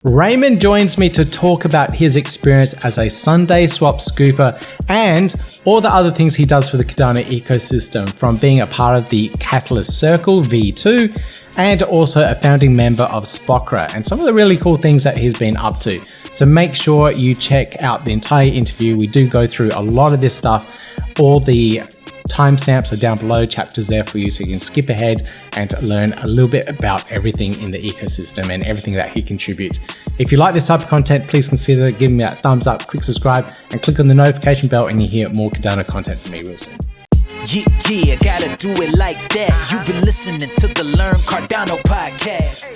Raymond joins me to talk about his experience as a SundaeSwap Scooper and all the other things he does for the Cardano ecosystem, from being a part of the Catalyst Circle V2 and also a founding member of SPOCRA, and some of the really cool things that he's been up to. So make sure you check out the entire interview. We do go through a lot of this stuff. All the timestamps are down below, chapters there for you, so you can skip ahead and learn a little bit about everything in the ecosystem and everything that he contributes. If you like this type of content, please consider giving me a thumbs up, click subscribe, and click on the notification bell, and you hear more Cardano content from me real soon. Yeah, gotta do it like that. You've been listening to the Learn Cardano podcast.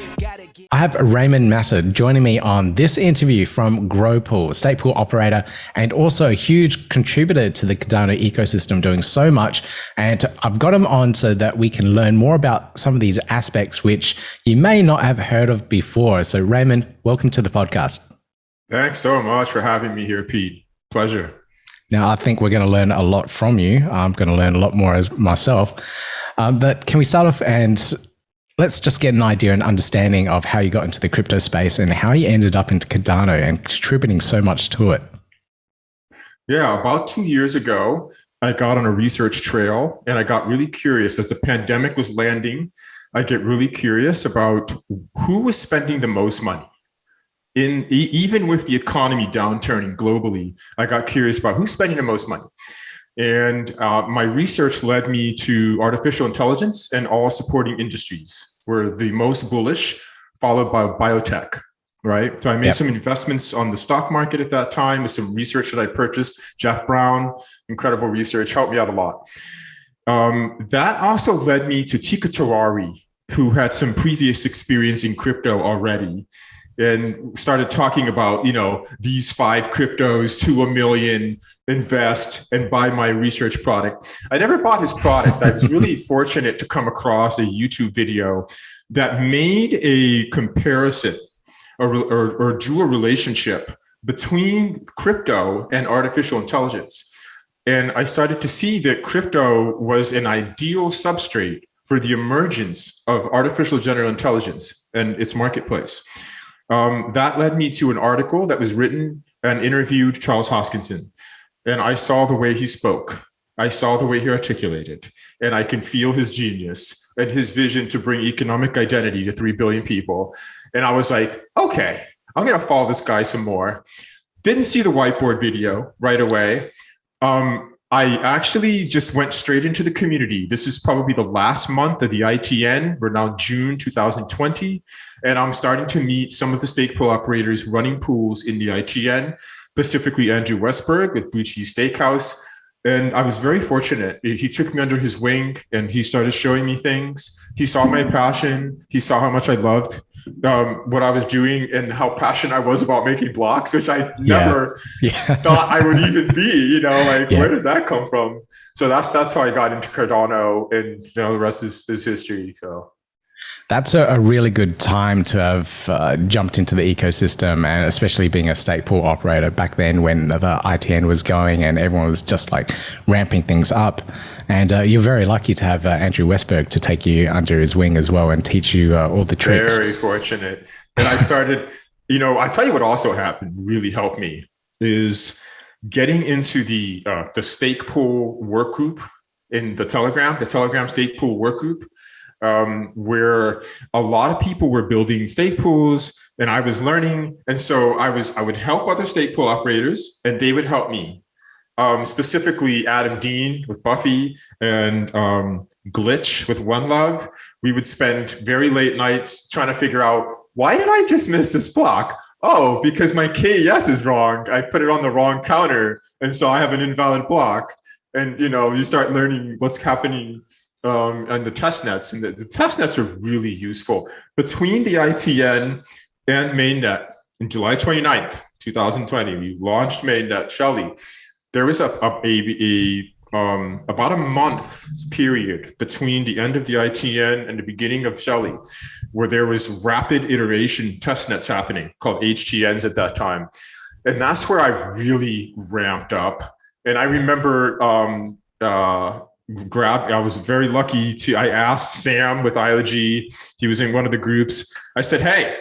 I have Raymond Mata joining me on this interview from Growpool, stake pool operator, and also a huge contributor to the Cardano ecosystem, doing so much. And I've got him on so that we can learn more about some of these aspects which you may not have heard of before. So Raymond, welcome to the podcast. Thanks so much for having me here, Pete. Pleasure. Now, I think we're going to learn a lot from you. I'm going to learn a lot more as myself. But can we start off and let's just get an idea and understanding of how you got into the crypto space and how you ended up into Cardano and contributing so much to it. Yeah, about 2 years ago, I got on a research trail and I got really curious as the pandemic was landing. I get really curious about who was spending the most money. Even with the economy downturning globally, I got curious about who's spending the most money. And my research led me to artificial intelligence, and all supporting industries were the most bullish, followed by biotech, right? So I made some investments on the stock market at that time with some research that I purchased. Jeff Brown, incredible research, helped me out a lot. That also led me to Tika Terari, who had some previous experience in crypto already, and started talking about, these 5 cryptos to $1 million, invest and buy my research product. I never bought his product. I was really fortunate to come across a YouTube video that made a comparison or drew a relationship between crypto and artificial intelligence. And I started to see that crypto was an ideal substrate for the emergence of artificial general intelligence and its marketplace. That led me to an article that was written and interviewed Charles Hoskinson. And I saw the way he spoke. I saw the way he articulated. And I can feel his genius and his vision to bring economic identity to 3 billion people. And I was like, okay, I'm going to follow this guy some more. Didn't see the whiteboard video right away. I actually just went straight into the community. This is probably the last month of the ITN. We're now June 2020. And I'm starting to meet some of the stake pool operators running pools in the ITN, specifically Andrew Westberg with Blue Cheese Steakhouse. And I was very fortunate. He took me under his wing and he started showing me things. He saw my passion. He saw how much I loved what I was doing and how passionate I was about making blocks, which I never thought I would even be, where did that come from? So that's how I got into Cardano, and the rest is history. So that's a really good time to have jumped into the ecosystem, and especially being a stake pool operator back then when the ITN was going and everyone was just like ramping things up. And you're very lucky to have Andrew Westberg to take you under his wing as well and teach you all the tricks. Very fortunate. And I started, I tell you what also happened, really helped me, is getting into the stake pool work group in the Telegram stake pool work group. Where a lot of people were building stake pools and I was learning. And so I would help other stake pool operators and they would help me. Specifically Adam Dean with Buffy and Glitch with One Love. We would spend very late nights trying to figure out, why did I just miss this block? Oh, because my KES is wrong. I put it on the wrong counter. And so I have an invalid block. And, you start learning what's happening and the test nets, and the test nets are really useful. Between the ITN and mainnet in July 29th, 2020, we launched mainnet Shelly. There was about a month period between the end of the ITN and the beginning of Shelly, where there was rapid iteration test nets happening called HTNs at that time. And that's where I really ramped up. And I remember I was very lucky I asked Sam with IOG, he was in one of the groups. I said, hey,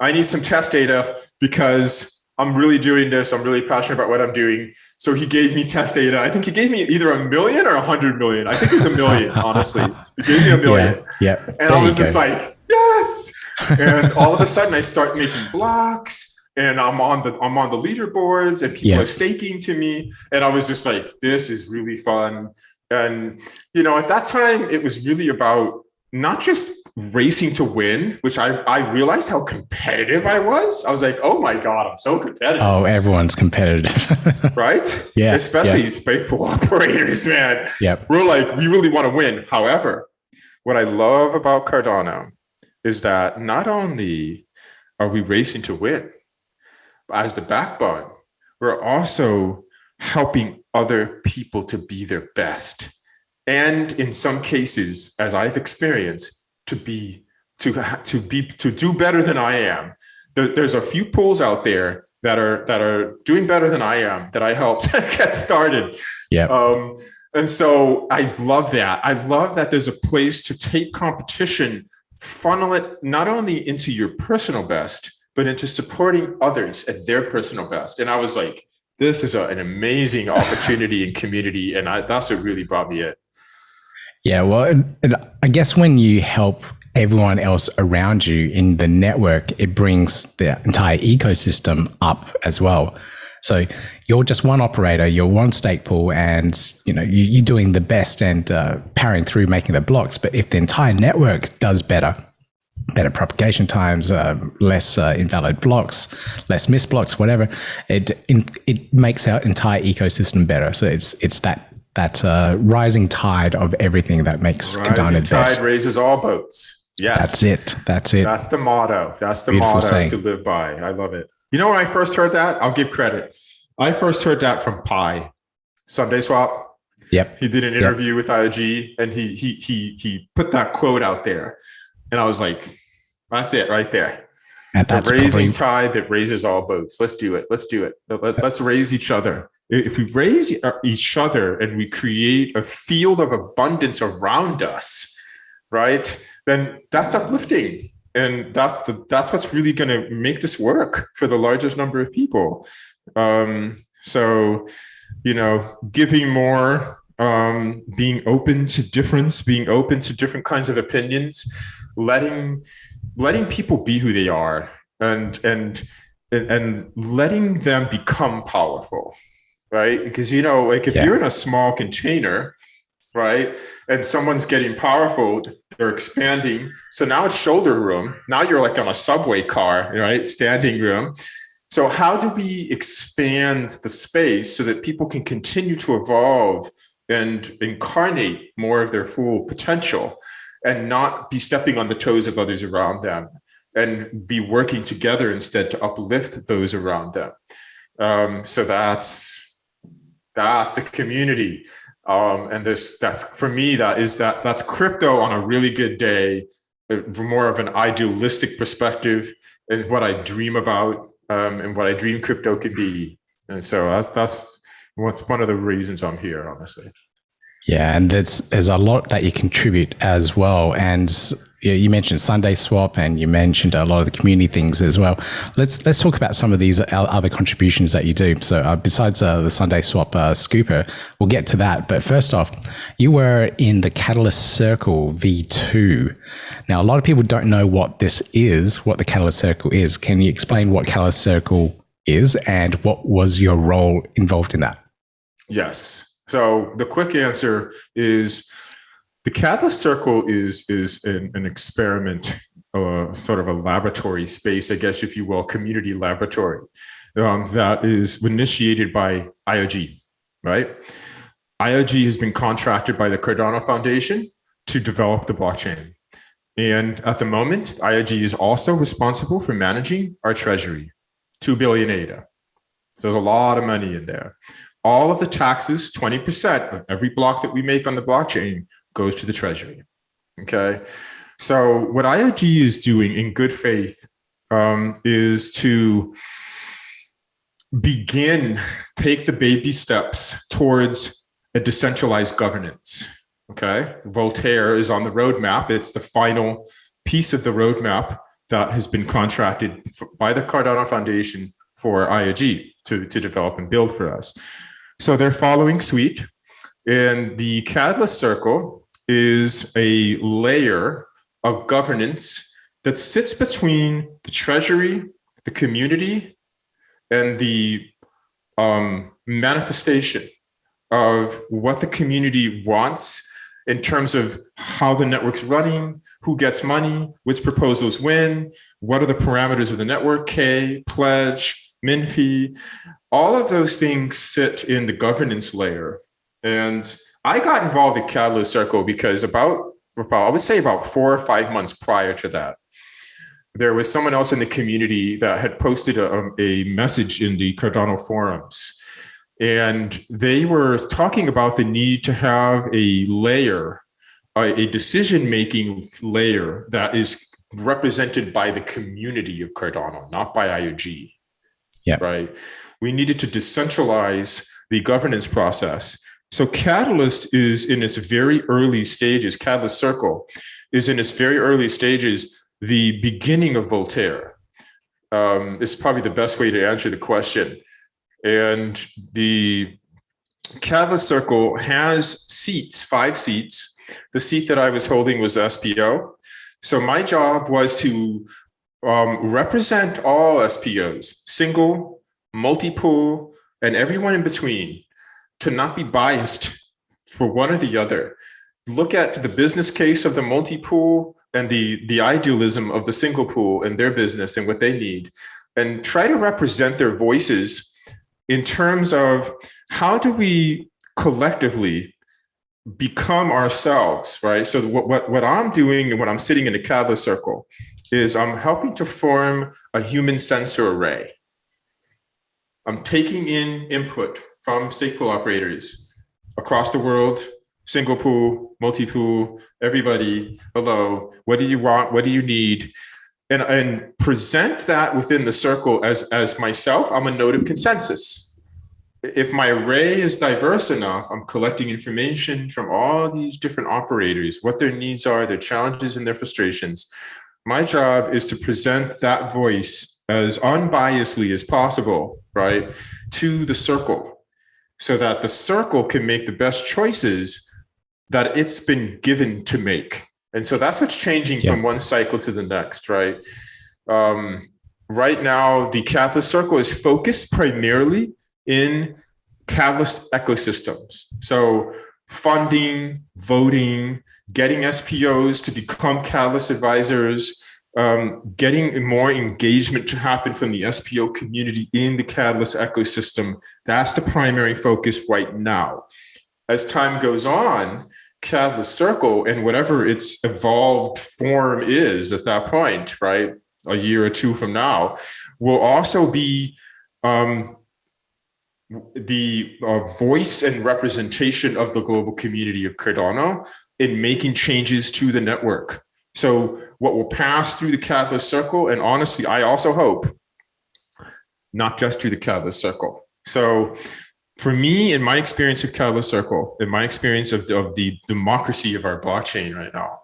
I need some test data because I'm really doing this. I'm really passionate about what I'm doing. So he gave me test data. I think he gave me either 1 million or 100 million. I think it was 1 million, honestly. He gave me 1 million. Yeah. And I was just like, yes. And all of a sudden I start making blocks. And I'm on the leaderboards and people are staking to me. And I was just like, this is really fun. And, you know, at that time, it was really about not just racing to win, which I realized how competitive I was. I was like, oh my God, I'm so competitive. Oh, everyone's competitive. Right? Yeah. Especially faithful operators, man. Yep. We're like, we really want to win. However, what I love about Cardano is that not only are we racing to win, as the backbone, we're also helping other people to be their best. And in some cases, as I've experienced, to do better than I am. There's a few pools out there that are doing better than I am that I helped get started. Yeah. And so I love that. I love that there's a place to take competition, funnel it not only into your personal best, but into supporting others at their personal best. And I was like, this is an amazing opportunity and community. And that's what really brought me in. Yeah, well, I guess when you help everyone else around you in the network, it brings the entire ecosystem up as well. So you're just one operator, you're one stake pool, and you're doing the best and powering through making the blocks. But if the entire network does better propagation times, less invalid blocks, less missed blocks, whatever, it makes our entire ecosystem better. So it's that rising tide of everything that makes Cardano best. Rising tide raises all boats. Yes, that's it. That's the motto. That's the Beautiful motto saying. To live by. I love it. You know, when I first heard that, I'll give credit. I first heard that from Pi, SundaeSwap. Yep. He did an interview with IOG, and he put that quote out there. And I was like, that's it right there. And that's the rising tide that raises all boats. Let's do it. Let's do it. Let's raise each other. If we raise each other and we create a field of abundance around us, right, then that's uplifting. And that's what's really going to make this work for the largest number of people. So, giving more, being open to difference, being open to different kinds of opinions, letting people be who they are, and letting them become powerful, right? Because if you're in a small container, right, and someone's getting powerful, they're expanding. So now it's shoulder room. Now you're like on a subway car, right? Standing room. So how do we expand the space so that people can continue to evolve and incarnate more of their full potential, and not be stepping on the toes of others around them, and be working together instead to uplift those around them? So that's the community. And that's for me, that's crypto on a really good day, more of an idealistic perspective, and what I dream about, and what I dream crypto could be. And so that's what's one of the reasons I'm here, honestly. Yeah, and there's a lot that you contribute as well. And you mentioned SundaeSwap, and you mentioned a lot of the community things as well. Let's talk about some of these other contributions that you do. So besides the SundaeSwap Scooper, we'll get to that. But first off, you were in the Catalyst Circle V2. Now, a lot of people don't know what this is, what the Catalyst Circle is. Can you explain what Catalyst Circle is and what was your role involved in that? Yes. So the quick answer is the Catalyst Circle is an experiment, sort of a laboratory space, I guess, if you will, community laboratory, that is initiated by IOG, right? IOG has been contracted by the Cardano Foundation to develop the blockchain. And at the moment, IOG is also responsible for managing our treasury, 2 billion ADA. So there's a lot of money in there. All of the taxes, 20% of every block that we make on the blockchain goes to the treasury. Okay. So what IOG is doing in good faith is to take the baby steps towards a decentralized governance. Okay. Voltaire is on the roadmap. It's the final piece of the roadmap that has been contracted by the Cardano Foundation for IOG to develop and build for us. So they're following suite, and the Catalyst Circle is a layer of governance that sits between the treasury, the community, and the manifestation of what the community wants in terms of how the network's running, who gets money, which proposals win, what are the parameters of the network, K, pledge, min fee. All of those things sit in the governance layer. And I got involved in Catalyst Circle because I would say about 4 or 5 months prior to that, there was someone else in the community that had posted a message in the Cardano forums. And they were talking about the need to have a layer, a decision-making layer that is represented by the community of Cardano, not by IOG. Yeah. Right. We needed to decentralize the governance process. So Catalyst is in its very early stages. Catalyst Circle is in its very early stages, the beginning of Voltaire. Is probably the best way to answer the question. And the Catalyst Circle has seats, 5 seats. The seat that I was holding was SPO. So my job was to represent all SPOs, single, multi-pool, and everyone in between, to not be biased for one or the other. Look at the business case of the multi-pool and the idealism of the single pool and their business and what they need, and try to represent their voices in terms of how do we collectively become ourselves, right? So what I'm doing when I'm sitting in the Catalyst Circle is I'm helping to form a human sensor array. I'm taking in input from stake pool operators across the world, single pool, multi-pool, everybody, hello, what do you want, what do you need? And present that within the circle as myself. I'm a node of consensus. If my array is diverse enough, I'm collecting information from all these different operators, what their needs are, their challenges and their frustrations. My job is to present that voice as unbiasedly as possible, right, to the circle, so that the circle can make the best choices that it's been given to make. And so that's what's changing from one cycle to the next, right? Right now, the Catalyst Circle is focused primarily in Catalyst ecosystems. So funding, voting, getting SPOs to become Catalyst advisors, getting more engagement to happen from the SPO community in the Catalyst ecosystem. That's the primary focus right now. As time goes on, Catalyst Circle and whatever its evolved form is at that point, right, a year or two from now, will also be the voice and representation of the global community of Cardano in making changes to the network. So what will pass through the Catalyst Circle, and honestly, I also hope, not just through the Catalyst Circle. So for me, in my experience of Catalyst Circle, in my experience of the democracy of our blockchain right now,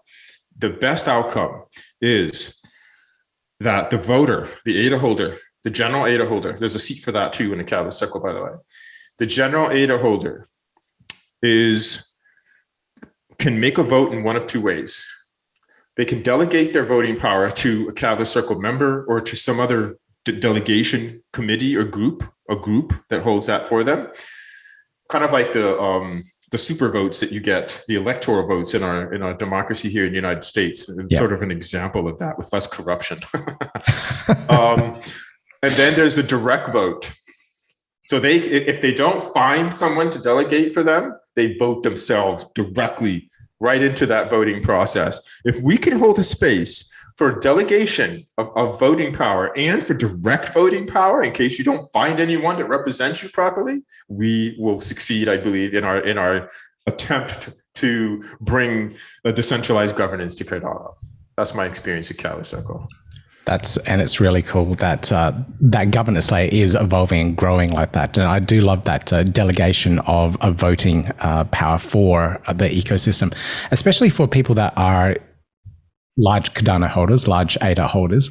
the best outcome is that the voter, the ADA holder, the general ADA holder, there's a seat for that too in the Catalyst Circle, by the way. The general ADA holder can make a vote in one of 2 ways. They can delegate their voting power to a Catalyst Circle member or to some other delegation committee or group, a group that holds that for them. Kind of like the super votes that you get, the electoral votes in our democracy here in the United States. It's sort of an example of that with less corruption. And then there's the direct vote. So if they don't find someone to delegate for them, they vote themselves directly right into that voting process. If we can hold a space for delegation of voting power and for direct voting power, in case you don't find anyone that represents you properly, we will succeed, I believe, in our attempt to bring a decentralized governance to Cardano. That's my experience at Catalyst Circle. And it's really cool that that governance layer is evolving and growing like that. And I do love that delegation of voting power for the ecosystem, especially for people that are large Cardano holders, large ADA holders,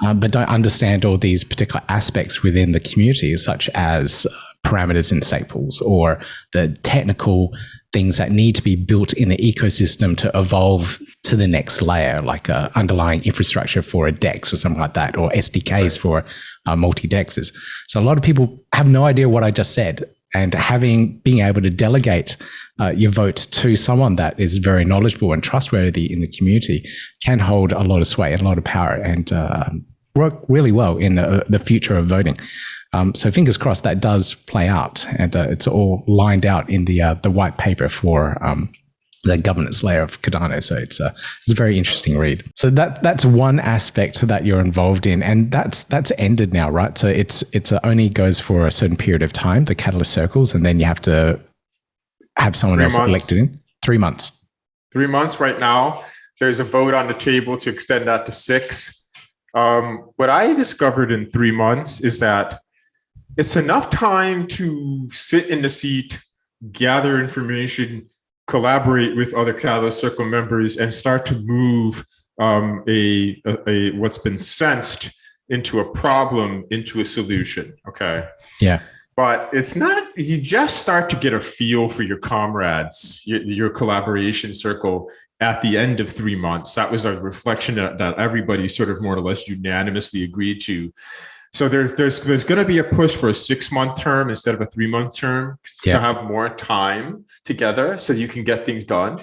but don't understand all these particular aspects within the community, such as parameters in stake pools or the technical things that need to be built in the ecosystem to evolve to the next layer, like underlying infrastructure for a DEX or something like that, or SDKs for multi-DEXs. So a lot of people have no idea what I just said, and being able to delegate your vote to someone that is very knowledgeable and trustworthy in the community can hold a lot of sway and a lot of power, and work really well in the future of voting. So fingers crossed that does play out, and it's all lined out in the white paper for the governance layer of Cardano. So it's a very interesting read. So that's one aspect that you're involved in, and that's ended now, right? So it's only goes for a certain period of time, the catalyst circles, and then you have to have someone else elected in 3 months. 3 months right now. There's a vote on the table to extend that to 6. What I discovered in 3 months is that it's enough time to sit in the seat, gather information, collaborate with other Catalyst Circle members, and start to move a what's been sensed into a problem into a solution. Okay. Yeah. But it's not, you just start to get a feel for your comrades, your collaboration circle at the end of 3 months. That was a reflection that everybody sort of more or less unanimously agreed to. So there's going to be a push for a 6-month term instead of a 3-month term to have more time together so you can get things done.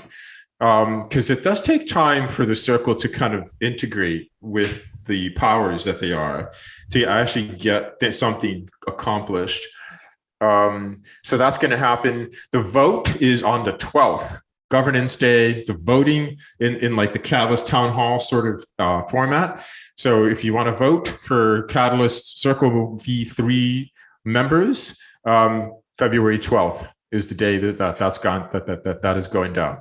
Because it does take time for the circle to kind of integrate with the powers that they are to actually get something accomplished. So that's going to happen. The vote is on the 12th. Governance Day, the voting in like the Catalyst Town Hall sort of format. So if you want to vote for Catalyst Circle V3 members, February 12th is the day that is going down.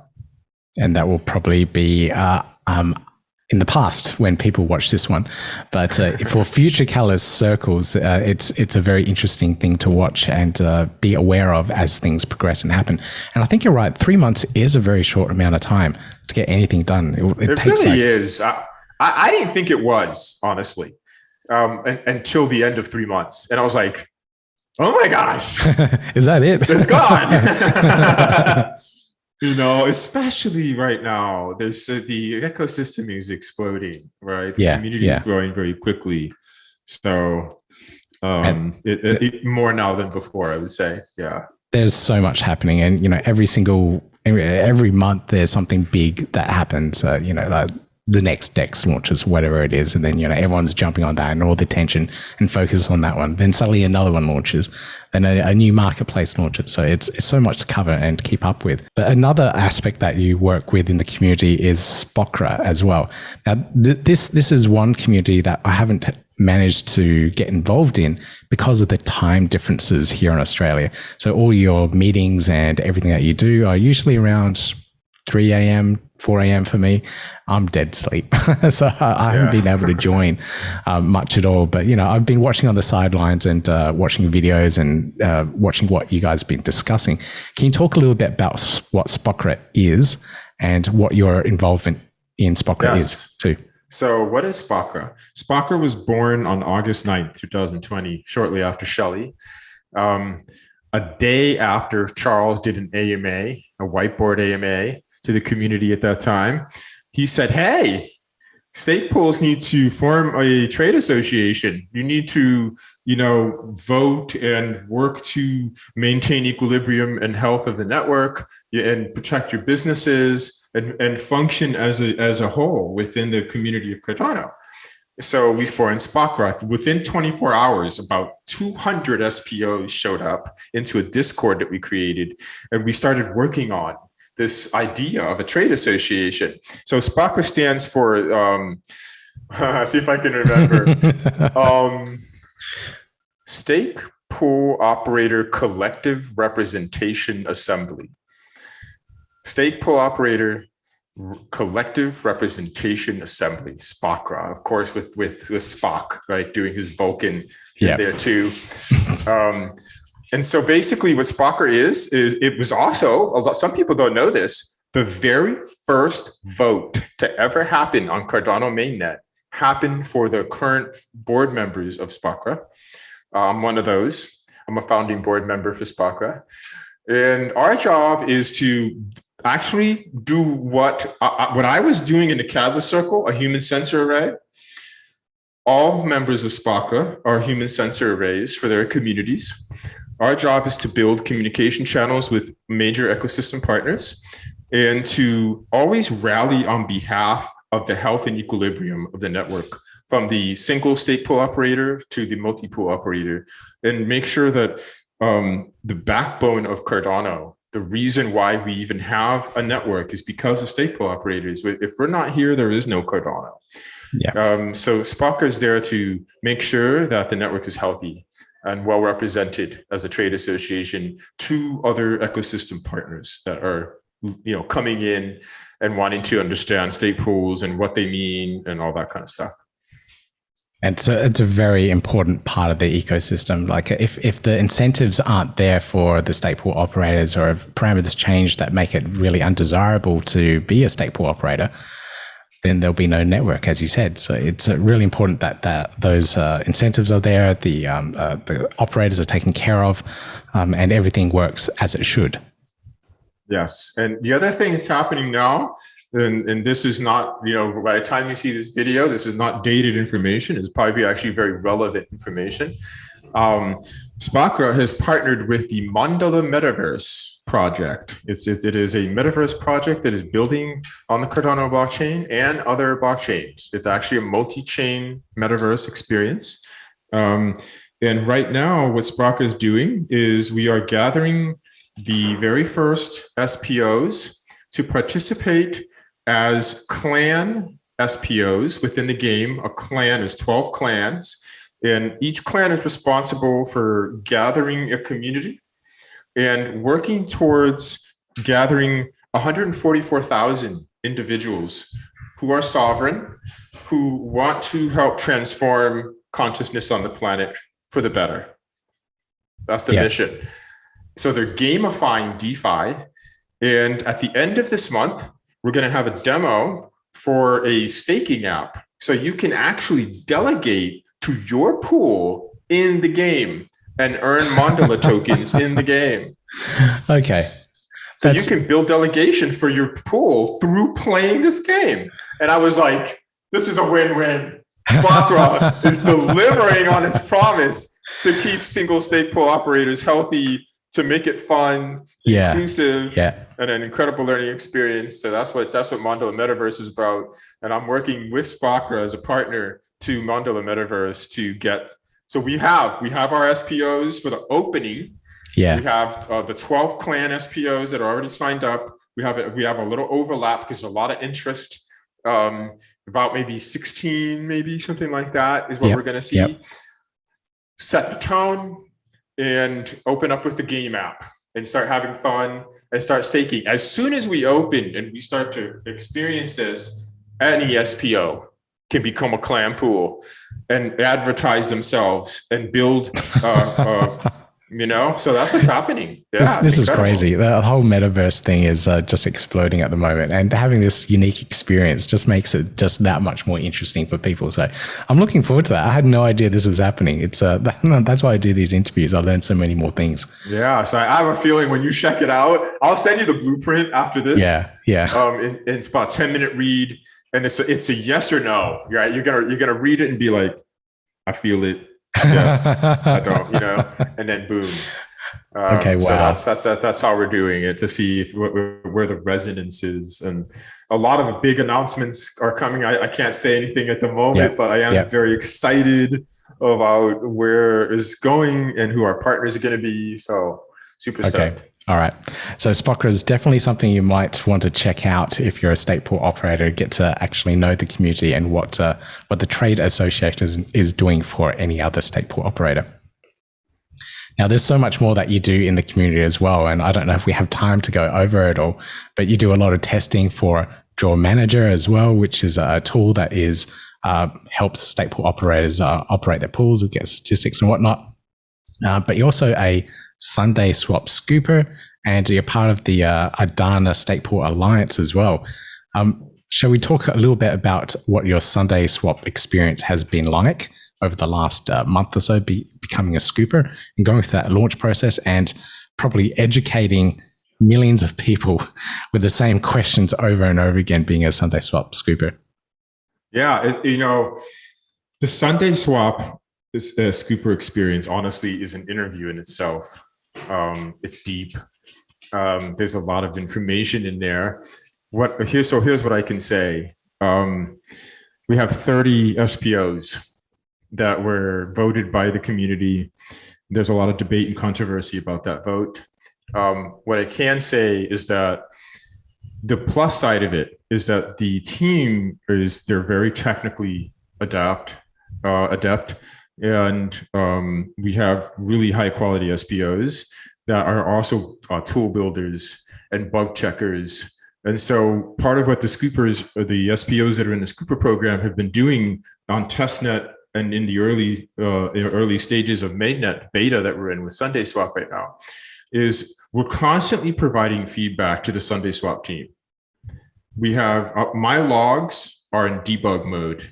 And that will probably be in the past when people watch this one, but for future Catalyst Circles, it's a very interesting thing to watch and be aware of as things progress and happen. And I think you're right. 3 months is a very short amount of time to get anything done. It takes really is. I didn't think it was, honestly, until the end of 3 months, and I was like, "Oh my gosh, is that it? It's gone." You know, especially right now, there's the ecosystem is exploding, right? The community is growing very quickly. So more now than before, I would say. Yeah. There's so much happening, and you know, every month there's something big that happens. You know, like the next DEX launches, whatever it is, and then you know everyone's jumping on that and all the attention and focus on that one. Then suddenly another one launches, then a new marketplace launches. So it's so much to cover and keep up with. But another aspect that you work with in the community is SPOCRA as well. Now this is one community that I haven't managed to get involved in because of the time differences here in Australia. So all your meetings and everything that you do are usually around 3 a.m., 4 a.m. for me. I'm dead sleep. So I haven't been able to join much at all. But, you know, I've been watching on the sidelines and watching videos and watching what you guys have been discussing. Can you talk a little bit about what SPOCRA is and what your involvement in SPOCRA is too? So what is SPOCRA? SPOCRA was born on August 9th, 2020, shortly after Shelley. A day after Charles did an AMA, a whiteboard AMA, to the community at that time. He said, hey, stake pools need to form a trade association. You need to, you know, vote and work to maintain equilibrium and health of the network and protect your businesses and function as a whole within the community of Cardano. So we formed SPOCRA. Within 24 hours, about 200 SPOs showed up into a Discord that we created, and we started working on this idea of a trade association. So SPOCRA stands for, see if I can remember, Stake Pool Operator Collective Representation Assembly. Stake Pool Operator Collective Representation Assembly, SPOCRA, of course, with Spock, right, doing his Vulcan there too. And so basically what SPOCRA is it was also, some people don't know this, The very first vote to ever happen on Cardano mainnet happened for the current board members of SPOCRA. I'm one of those. I'm a founding board member for SPOCRA. And our job is to actually do what I was doing in the Catalyst Circle, a human sensor array. All members of SPOCRA are human sensor arrays for their communities. Our job is to build communication channels with major ecosystem partners and to always rally on behalf of the health and equilibrium of the network, from the single stake pool operator to the multi-pool operator, and make sure that the backbone of Cardano, the reason why we even have a network, is because of stake pool operators. If we're not here, there is no Cardano. Yeah. So SPOCRA is there to make sure that the network is healthy and well represented as a trade association to other ecosystem partners that are, coming in and wanting to understand stake pools and what they mean and all that kind of stuff. And so it's a very important part of the ecosystem. Like if the incentives aren't there for the stake pool operators, or if parameters change that make it really undesirable to be a stake pool operator, then there'll be no network, as you said. So it's really important that those incentives are there, the operators are taken care of, and everything works as it should. Yes. And the other thing that's happening now, and this is not, by the time you see this video, this is not dated information. It's probably actually very relevant information. SPOCRA has partnered with the Mandala Metaverse project. It is a metaverse project that is building on the Cardano blockchain and other blockchains. It's actually a multi-chain metaverse experience. And right now, what SPOCRA is doing is we are gathering the very first SPOs to participate as clan SPOs within the game. A clan is 12 clans, and each clan is responsible for gathering a community and working towards gathering 144,000 individuals who are sovereign, who want to help transform consciousness on the planet for the better. That's the mission. So they're gamifying DeFi. And at the end of this month, we're going to have a demo for a staking app. So you can actually delegate to your pool in the game and earn Mandala tokens in the game. Okay. So you can build delegation for your pool through playing this game. And I was like, this is a win-win. SPOCRA is delivering on its promise to keep single stake pool operators healthy, to make it fun, inclusive, and an incredible learning experience. So that's what Mandala Metaverse is about. And I'm working with SPOCRA as a partner to Mandala Metaverse to get. So we have our SPOs for the opening. Yeah. We have the 12 clan SPOs that are already signed up. We have a little overlap because there's a lot of interest. About maybe 16, maybe something like that is what we're going to see. Set the tone and open up with the game app and start having fun and start staking. As soon as we open and we start to experience this, any SPO can become a clan pool and advertise themselves and build, so that's what's happening. Yeah, this is crazy. The whole metaverse thing is just exploding at the moment, and having this unique experience just makes it just that much more interesting for people. So I'm looking forward to that. I had no idea this was happening. It's that's why I do these interviews. I learn so many more things. Yeah. So I have a feeling when you check it out, I'll send you the blueprint after this. Yeah. It's about a 10-minute read, and it's a yes or no. Right? You're gonna read it and be like, I feel it. Yes, I don't, and then boom. Okay, wow. So that's how we're doing it, to see where the resonance is. And a lot of big announcements are coming. I can't say anything at the moment, but I am very excited about where it's going and who our partners are going to be. So super stoked. Okay. All right. So SPOCRA is definitely something you might want to check out if you're a stake pool operator, get to actually know the community and what the trade association is doing for any other stake pool operator. Now, there's so much more that you do in the community as well, and I don't know if we have time to go over it all, but you do a lot of testing for Draw Manager as well, which is a tool that helps stake pool operators operate their pools and get statistics and whatnot. But you're also a SundaeSwap Scooper, and you're part of the Adana Stake Pool Alliance as well. Shall we talk a little bit about what your SundaeSwap experience has been like over the last month or so, becoming a scooper and going through that launch process and probably educating millions of people with the same questions over and over again, being a SundaeSwap scooper? Yeah, the SundaeSwap scooper experience honestly is an interview in itself. It's deep. There's a lot of information in there. Here's what I can say. We have 30 SPOs that were voted by the community. There's a lot of debate and controversy about that vote. What I can say is that the plus side of it is that the team they're very technically adept, and we have really high quality SPOs that are also tool builders and bug checkers. And so part of what the SPOs that are in the Scooper program have been doing on testnet and in the early stages of mainnet beta that we're in with SundaeSwap right now is we're constantly providing feedback to the SundaeSwap team. We have my logs are in debug mode.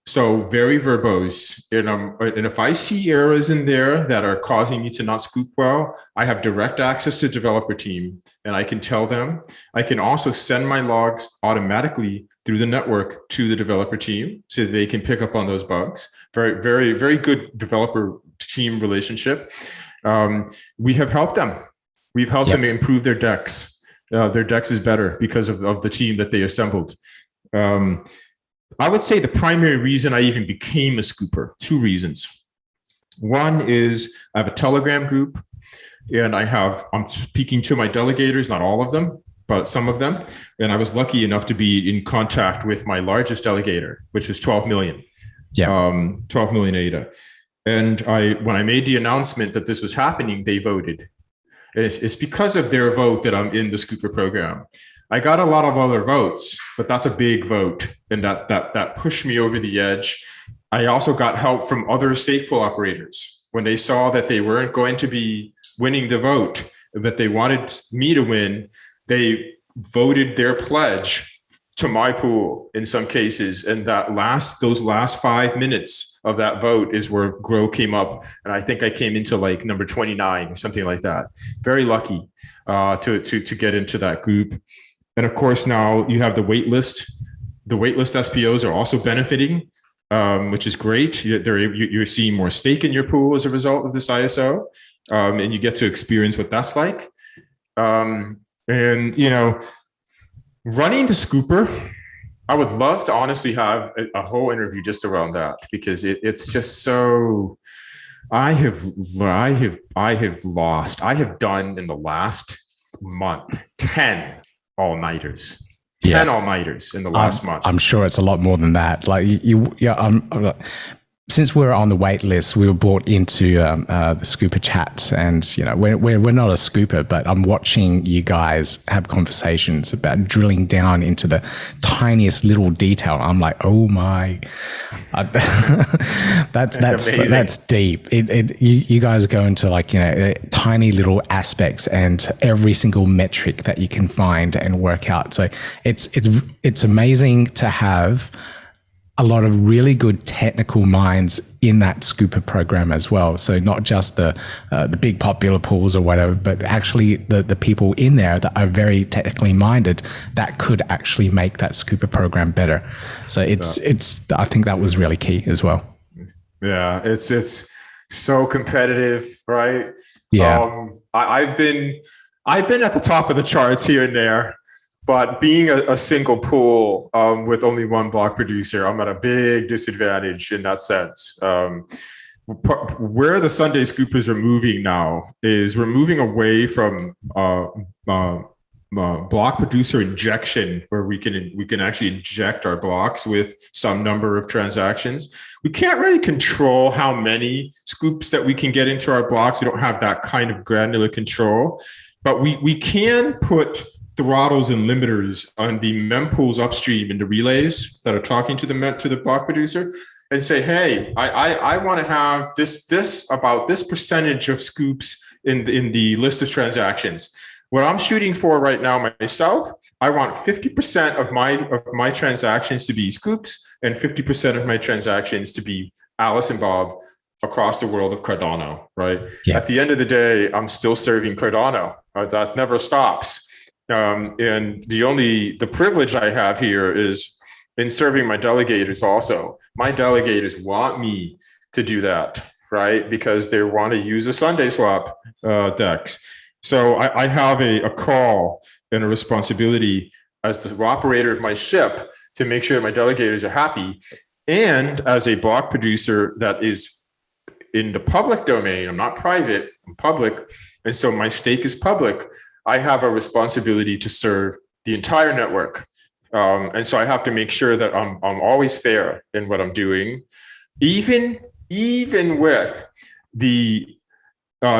So very verbose. And if I see errors in there that are causing me to not scoop well, I have direct access to developer team and I can tell them. I can also send my logs automatically through the network to the developer team so they can pick up on those bugs. Very, very, very good developer team relationship. We have helped them. We've helped them improve their DEX. Their DEX is better because of the team that they assembled. I would say the primary reason I even became a scooper, two reasons. One is I have a Telegram group and I'm speaking to my delegators, not all of them, but some of them. And I was lucky enough to be in contact with my largest delegator, which is 12 million. 12 million ADA. And when I made the announcement that this was happening, they voted. It's because of their vote that I'm in the Scooper program. I got a lot of other votes, but that's a big vote. And that pushed me over the edge. I also got help from other stake pool operators. When they saw that they weren't going to be winning the vote, but they wanted me to win, they voted their pledge to my pool in some cases. And those last 5 minutes of that vote is where Grow came up. And I think I came into like number 29 or something like that. Very lucky to get into that group. And of course, now you have the waitlist. The waitlist SPOs are also benefiting, which is great. You're seeing more stake in your pool as a result of this ISO, and you get to experience what that's like. And, running the Scooper, I would love to honestly have a whole interview just around that, because it's just so, I have done in the last month 10 all-nighters. 10 all-nighters in the last month. I'm sure it's a lot more than that. Like since we're on the wait list, we were brought into the Scooper chats, and we're not a Scooper, but I'm watching you guys have conversations about drilling down into the tiniest little detail. I'm like, oh my, that's deep. You guys go into like tiny little aspects and every single metric that you can find and work out. So it's amazing to have a lot of really good technical minds in that Scooper program as well. So not just the big popular pools or whatever, but actually the people in there that are very technically minded that could actually make that Scooper program better. So it's I think that was really key as well. Yeah, it's so competitive, right? Yeah. I've been at the top of the charts here and there. But being a single pool with only one block producer, I'm at a big disadvantage in that sense. Where the Sunday Scoopers are moving now is we're moving away from block producer injection, where we can actually inject our blocks with some number of transactions. We can't really control how many scoops that we can get into our blocks. We don't have that kind of granular control, but we can put throttles and limiters on the mempools upstream in the relays that are talking to the block producer, and say, hey, I want to have this about this percentage of scoops in the list of transactions. What I'm shooting for right now myself, I want 50% of my transactions to be scoops and 50% of my transactions to be Alice and Bob across the world of Cardano, right? Yeah. At the end of the day, I'm still serving Cardano. That never stops. And the privilege I have here is in serving my delegators also. My delegators want me to do that, right? Because they want to use a SundaeSwap DEX. So I have a call and a responsibility as the operator of my ship to make sure that my delegators are happy. And as a block producer that is in the public domain, I'm not private, I'm public. And so my stake is public. I have a responsibility to serve the entire network. And so I have to make sure that I'm always fair in what I'm doing, even with the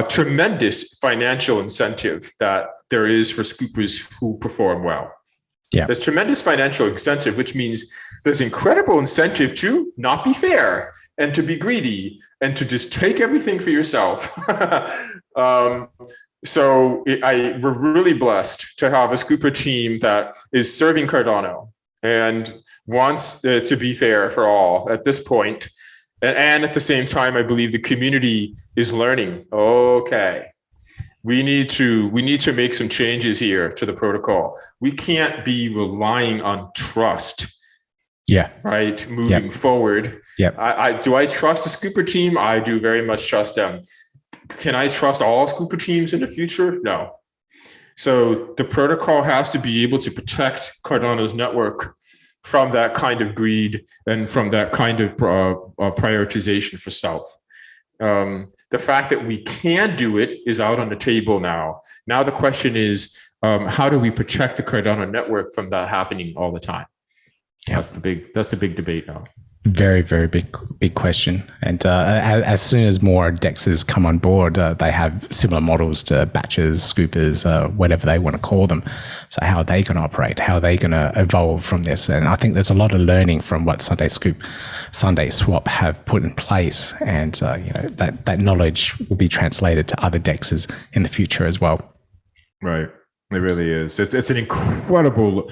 tremendous financial incentive that there is for scoopers who perform well. Yeah. There's tremendous financial incentive, which means there's incredible incentive to not be fair and to be greedy and to just take everything for yourself. We're really blessed to have a scooper team that is serving Cardano and wants to be fair for all at this point. And at the same time, I believe the community is learning. Okay, we need to make some changes here to the protocol. We can't be relying on trust. Yeah. Right. Moving forward. Yeah. Do I trust the scooper team? I do very much trust them. Can I trust all scooper teams in the future? No. So the protocol has to be able to protect Cardano's network from that kind of greed and from that kind of prioritization for self. The fact that we can do it is out on the table now. Now the question is, how do we protect the Cardano network from that happening all the time? Yeah. That's the big debate now. Very, very big question. And as soon as more DEXs come on board, they have similar models to batches, scoopers, whatever they want to call them. So how are they going to operate? How are they going to evolve from this? And I think there's a lot of learning from what SundaeSwap have put in place, and that knowledge will be translated to other DEXs in the future as well. Right, it really is. It's an incredible.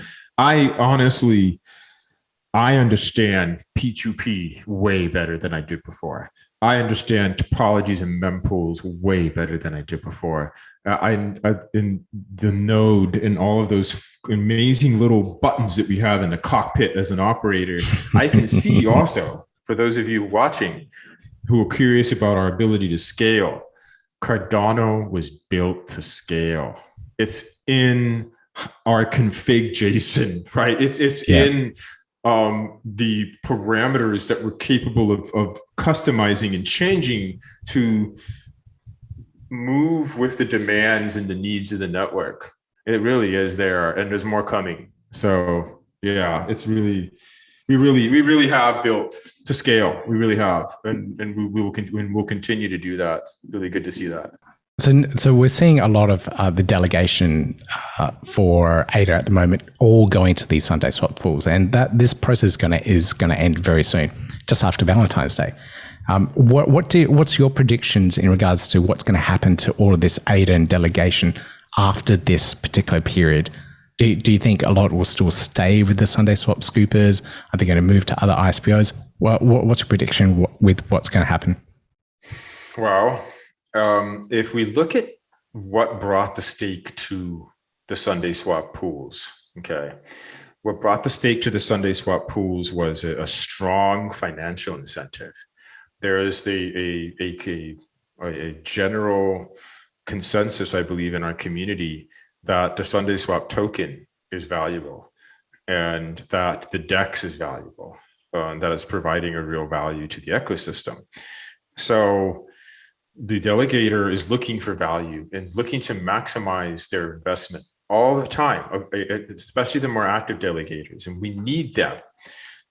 I understand P2P way better than I did before. I understand topologies and mempools way better than I did before. In the node and all of those amazing little buttons that we have in the cockpit as an operator, I can see also, for those of you watching who are curious about our ability to scale, Cardano was built to scale. It's in our config JSON, right? It's in the parameters that we're capable of customizing and changing to move with the demands and the needs of the network. It really is there, and there's more coming. So yeah, it's really, we really have built to scale. We really have, and we'll continue to do that. It's really good to see that. So we're seeing a lot of the delegation for ADA at the moment all going to these SundaeSwap pools, and that this process is going to end very soon, just after Valentine's Day. What's your predictions in regards to what's going to happen to all of this ADA and delegation after this particular period? Do you think a lot will still stay with the SundaeSwap Scoopers? Are they going to move to other ISPOs? What's your prediction with what's going to happen? Well, if we look at what brought the stake to the SundaeSwap pools, okay, what brought the stake to the SundaeSwap pools was a strong financial incentive. There is a general consensus, I believe, in our community that the SundaeSwap token is valuable and that the DEX is valuable, and that it's providing a real value to the ecosystem. So the delegator is looking for value and looking to maximize their investment all the time, especially the more active delegators, and we need them.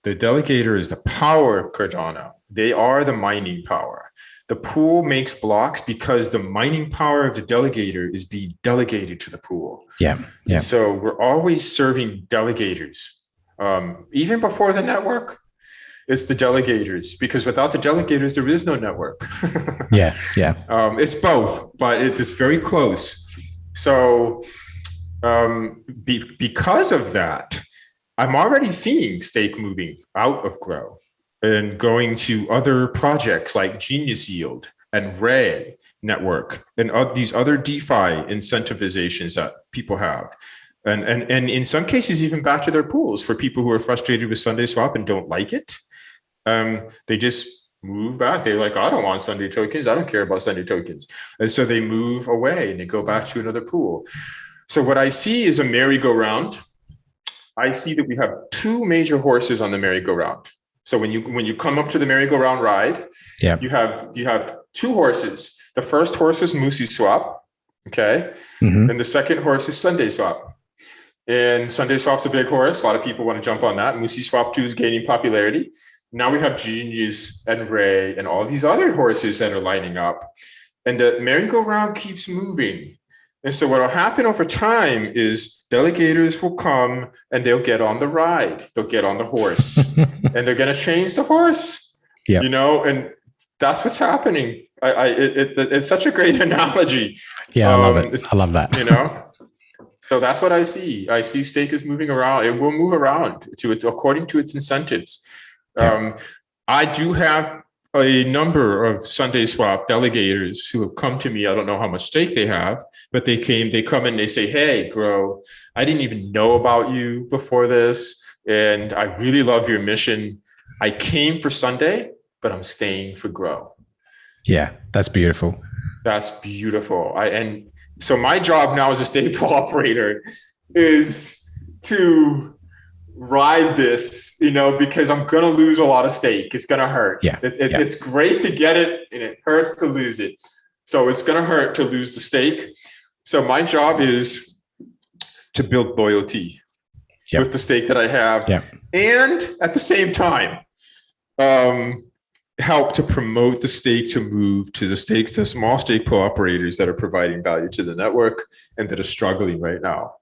The delegator is the power of Cardano. They are the mining power. The pool makes blocks because the mining power of the delegator is being delegated to the pool. Yeah. And so we're always serving delegators, even before the network. It's the delegators, because without the delegators, there is no network. Yeah. It's both, but it is very close. So because of that, I'm already seeing stake moving out of Grow and going to other projects like Genius Yield and Ray Network and these other DeFi incentivizations that people have. And in some cases, even back to their pools for people who are frustrated with SundaeSwap and don't like it. They just move back. They're like, I don't want Sunday tokens. I don't care about Sunday tokens. And so they move away and they go back to another pool. So what I see is a merry-go-round. I see that we have two major horses on the merry-go-round. So when you come up to the merry-go-round ride, you have two horses. The first horse is SundaeSwap, okay? Mm-hmm. And the second horse is SundaeSwap. And SundaeSwap's a big horse. A lot of people want to jump on that. SundaeSwap 2 is gaining popularity. Now we have Genius and Ray and all these other horses that are lining up. And the merry-go-round keeps moving. And so what will happen over time is delegators will come and they'll get on the ride. They'll get on the horse and they're going to change the horse, you know, and that's what's happening. It's such a great analogy. Yeah, I love it. I love that. You know, so that's what I see. I see stake is moving around. It will move around according to its incentives. I do have a number of SundaeSwap delegators who have come to me. I don't know how much stake they have, but they come and they say, hey, Grow, I didn't even know about you before this. And I really love your mission. I came for Sunday, but I'm staying for Grow. Yeah, that's beautiful. That's beautiful. And so my job now as a stake pool operator is to ride this, you know, because I'm going to lose a lot of stake. It's going to hurt. It's great to get it and it hurts to lose it. So it's going to hurt to lose the stake. So my job is to build loyalty with the stake that I have. And at the same time, help to promote the stake to move to the small stake pool operators that are providing value to the network and that are struggling right now.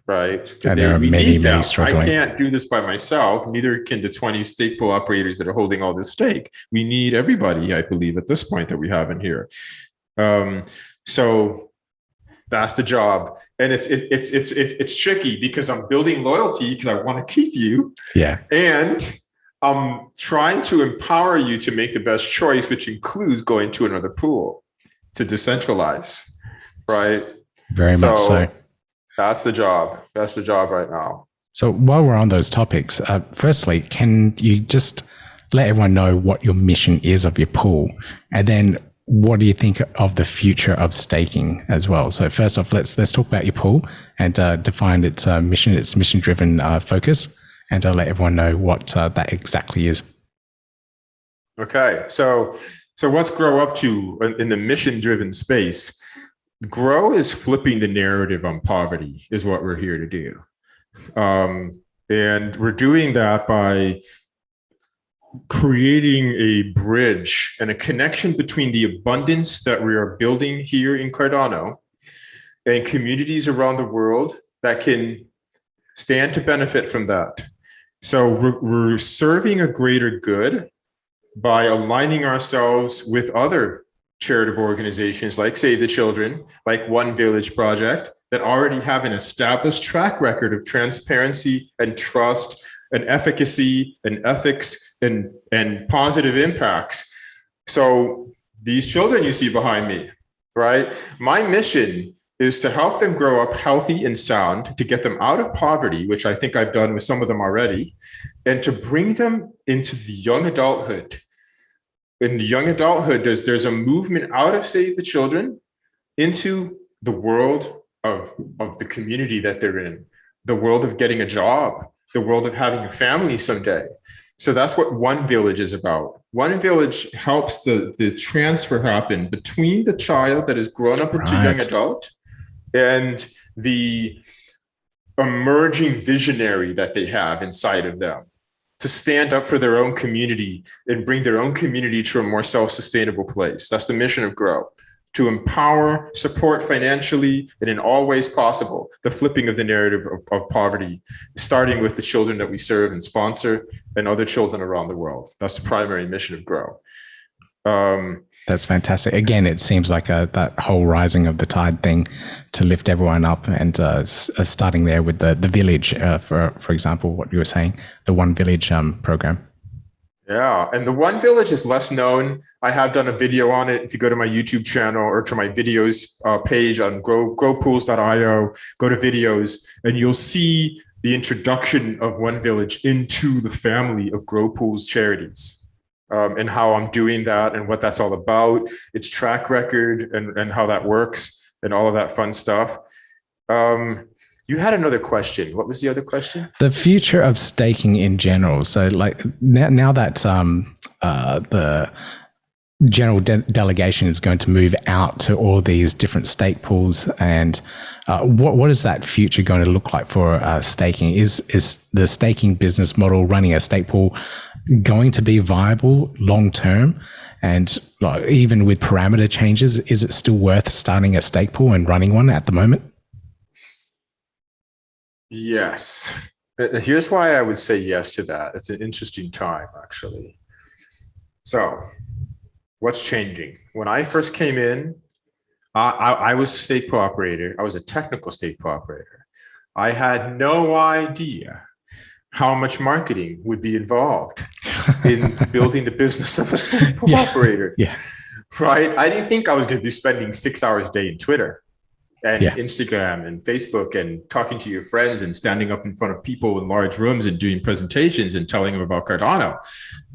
Right. And there are many struggling. I can't do this by myself. Neither can the 20 stake pool operators that are holding all this stake. We need everybody, I believe, at this point that we have in here. So that's the job. And it's tricky because I'm building loyalty because I want to keep you. And I'm trying to empower you to make the best choice, which includes going to another pool to decentralize. Right. Very much so. That's the job. That's the job right now. So while we're on those topics, firstly, can you just let everyone know what your mission is of your pool? And then what do you think of the future of staking as well? So first off, let's talk about your pool and define its mission, its mission-driven focus, and let everyone know what that exactly is. Okay. So what's Grow up to in the mission-driven space? Grow is flipping the narrative on poverty is what we're here to do. And we're doing that by creating a bridge and a connection between the abundance that we are building here in Cardano and communities around the world that can stand to benefit from that. So we're serving a greater good by aligning ourselves with other charitable organizations like Save the Children, like One Village Project, that already have an established track record of transparency and trust and efficacy and ethics and positive impacts. So these children you see behind me, right? My mission is to help them grow up healthy and sound, to get them out of poverty, which I think I've done with some of them already, and to bring them into the young adulthood. In young adulthood, there's a movement out of Save the Children into the world of the community that they're in, the world of getting a job, the world of having a family someday. So that's what One Village is about. One Village helps the transfer happen between the child that has grown up into young adult and the emerging visionary that they have inside of them, to stand up for their own community and bring their own community to a more self-sustainable place. That's the mission of Grow. to empower, support financially, and in all ways possible, the flipping of the narrative of poverty, starting with the children that we serve and sponsor and other children around the world. That's the primary mission of Grow. That's fantastic. Again, it seems like that whole rising of the tide thing to lift everyone up, and starting there with the village, for example, what you were saying, the One Village program. Yeah, and the One Village is less known. I have done a video on it. If you go to my YouTube channel or to my videos page on growpools.io, go to videos, and you'll see the introduction of One Village into the family of Grow Pools charities. And how I'm doing that and what that's all about, its track record and how that works and all of that fun stuff. You had another question. What was the other question? The future of staking in general. So like now that the general delegation is going to move out to all these different stake pools, and what is that future going to look like for staking? Is the staking business model, running a stake pool, going to be viable long term? And even with parameter changes, is it still worth starting a stake pool and running one at the moment? Yes. Here's why I would say yes to that. It's an interesting time, actually. So what's changing? When I first came in, I was a stake pool operator. I was a technical stake pool operator. I had no idea how much marketing would be involved in building the business of a stake pool operator. Yeah. Right? I didn't think I was going to be spending 6 hours a day in Twitter and Instagram and Facebook and talking to your friends and standing up in front of people in large rooms and doing presentations and telling them about Cardano.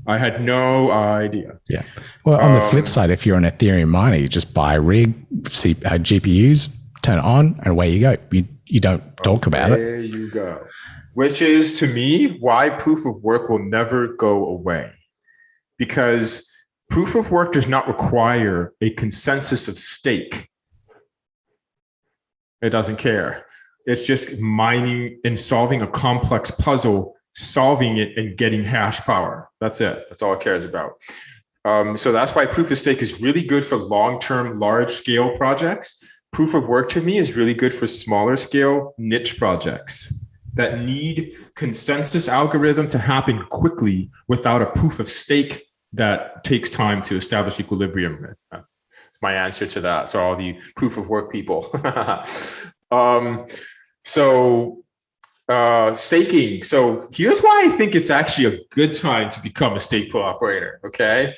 I had no idea. Yeah. Well, on the flip side, if you're an Ethereum miner, you just buy a rig, GPUs, turn it on, and away you go. You don't talk about it. There you go. Which is, to me, why proof of work will never go away. Because proof of work does not require a consensus of stake. It doesn't care. It's just mining and solving a complex puzzle, solving it and getting hash power. That's it. That's all it cares about. So that's why proof of stake is really good for long-term, large-scale projects. Proof of work, to me, is really good for smaller-scale niche projects that need consensus algorithm to happen quickly without a proof of stake that takes time to establish equilibrium with. That's my answer to that. So all the proof of work people. Staking. So here's why I think it's actually a good time to become a stake pool operator. Okay.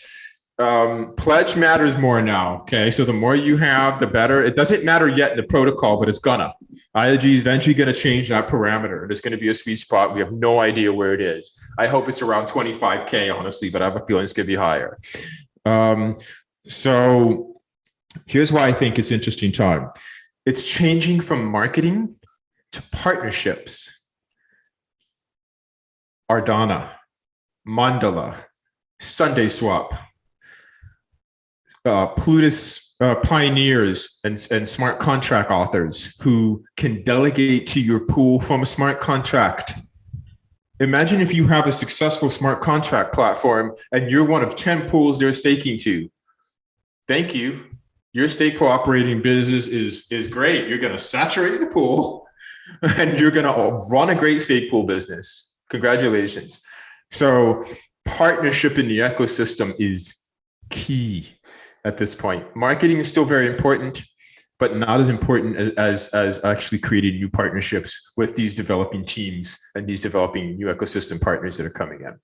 Pledge matters more now. Okay. So the more you have, the better. It doesn't matter yet in the protocol, but it's gonna. IOG is eventually going to change that parameter. There's going to be a sweet spot. We have no idea where it is. I hope it's around 25K, honestly, but I have a feeling it's going to be higher. So here's why I think it's interesting time. It's changing from marketing to partnerships. Ardana, Mandala, SundaeSwap, Plutus pioneers and smart contract authors who can delegate to your pool from a smart contract. Imagine if you have a successful smart contract platform and you're one of 10 pools they're staking to. Thank you. Your stake pool operating business is great. You're going to saturate the pool and you're going to run a great stake pool business. Congratulations. So partnership in the ecosystem is key at this point. Marketing is still very important, but not as important as actually creating new partnerships with these developing teams and these developing new ecosystem partners that are coming in,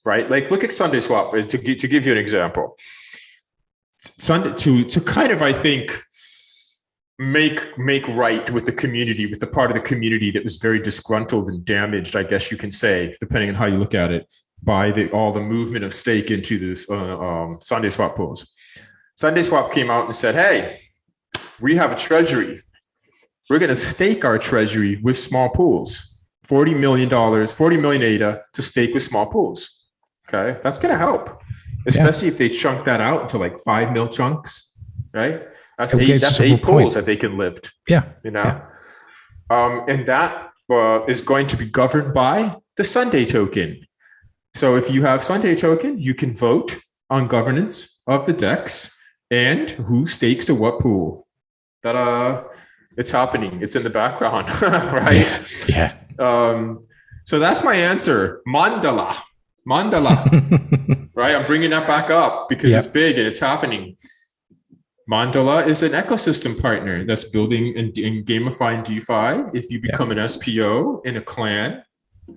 right? Like look at SundaeSwap to give you an example. To kind of, I think, make right with the community, with the part of the community that was very disgruntled and damaged, I guess you can say, depending on how you look at it, by all the movement of stake into this SundaeSwap pools. SundaeSwap came out and said, hey, we have a treasury. We're going to stake our treasury with small pools, $40 million, 40 million ADA to stake with small pools. Okay, that's going to help, especially if they chunk that out into like 5 mil chunks, right? That's eight pools that they can lift. Yeah. You know, and that is going to be governed by the Sundae token. So if you have Sundae token, you can vote on governance of the DEX. and who stakes to what pool. That it's happening. It's in the background, right? Yeah. So that's my answer. Mandala. Right? I'm bringing that back up because it's big and it's happening. Mandala is an ecosystem partner that's building and gamifying DeFi. If you become an SPO in a clan,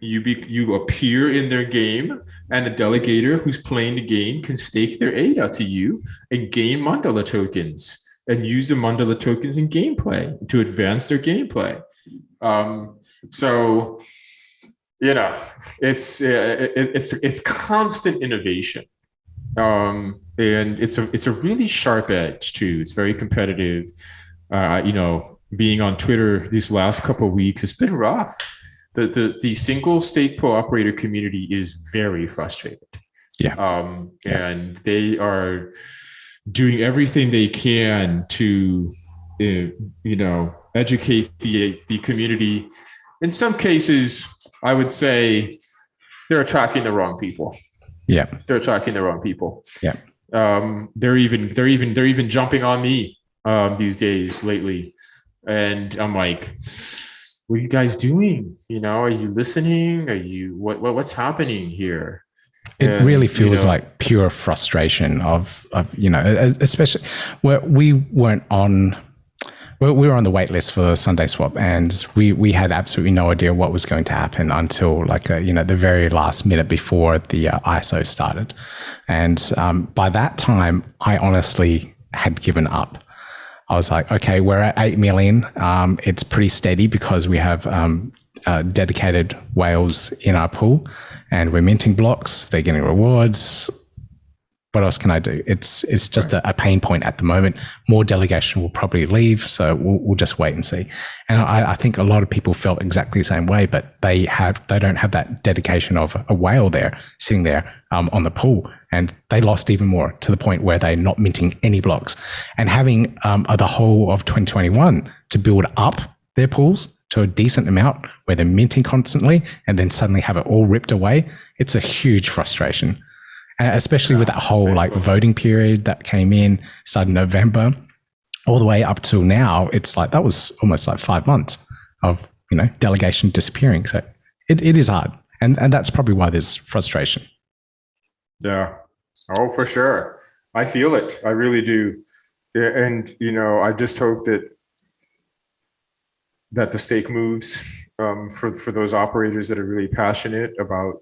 you appear in their game, and a delegator who's playing the game can stake their ADA to you and gain Mandala tokens and use the Mandala tokens in gameplay to advance their gameplay. So, you know, it's constant innovation. And it's a really sharp edge too. It's very competitive. You know, being on Twitter these last couple of weeks, it's been rough. The single stake pool operator community is very frustrated. And they are doing everything they can to, you know, educate the community. In some cases, I would say they're attracting the wrong people. They're attracking the wrong people. They're even jumping on me these days lately, and I'm like, what are you guys doing? You know, are you listening? Are you what's happening here? It really feels like pure frustration of, you know, especially where we weren't on. We were on the wait list for SundaeSwap, and we had absolutely no idea what was going to happen until like you know, the very last minute before the ISO started. And by that time, I honestly had given up. I was like, okay, we're at 8 million. It's pretty steady because we have dedicated whales in our pool, and we're minting blocks. They're getting rewards. What else can I do? It's just a pain point at the moment. More delegation will probably leave, so we'll just wait and see. And I think a lot of people felt exactly the same way, but they don't have that dedication of a whale there sitting there on the pool, and they lost even more to the point where they're not minting any blocks. And having the whole of 2021 to build up their pools to a decent amount where they're minting constantly, and then suddenly have it all ripped away, it's a huge frustration. Especially with that whole like voting period that came in, started November, all the way up till now. It's like that was almost like 5 months of, you know, delegation disappearing. So it is hard, and that's probably why there's frustration. Yeah. Oh, for sure. I feel it. I really do. And you know, I just hope that the stake moves. For those operators that are really passionate about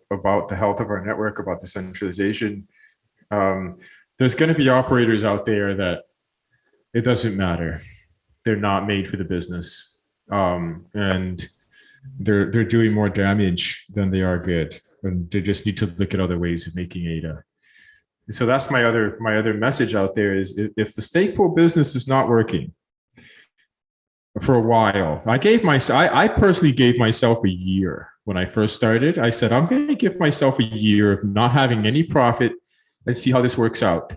the health of our network, about decentralization. There's going to be operators out there that it doesn't matter. They're not made for the business, and they're doing more damage than they are good, and they just need to look at other ways of making ADA. So that's my other message out there is, if the stake pool business is not working for a while, I personally gave myself a year when I first started. I said, I'm going to give myself a year of not having any profit and see how this works out.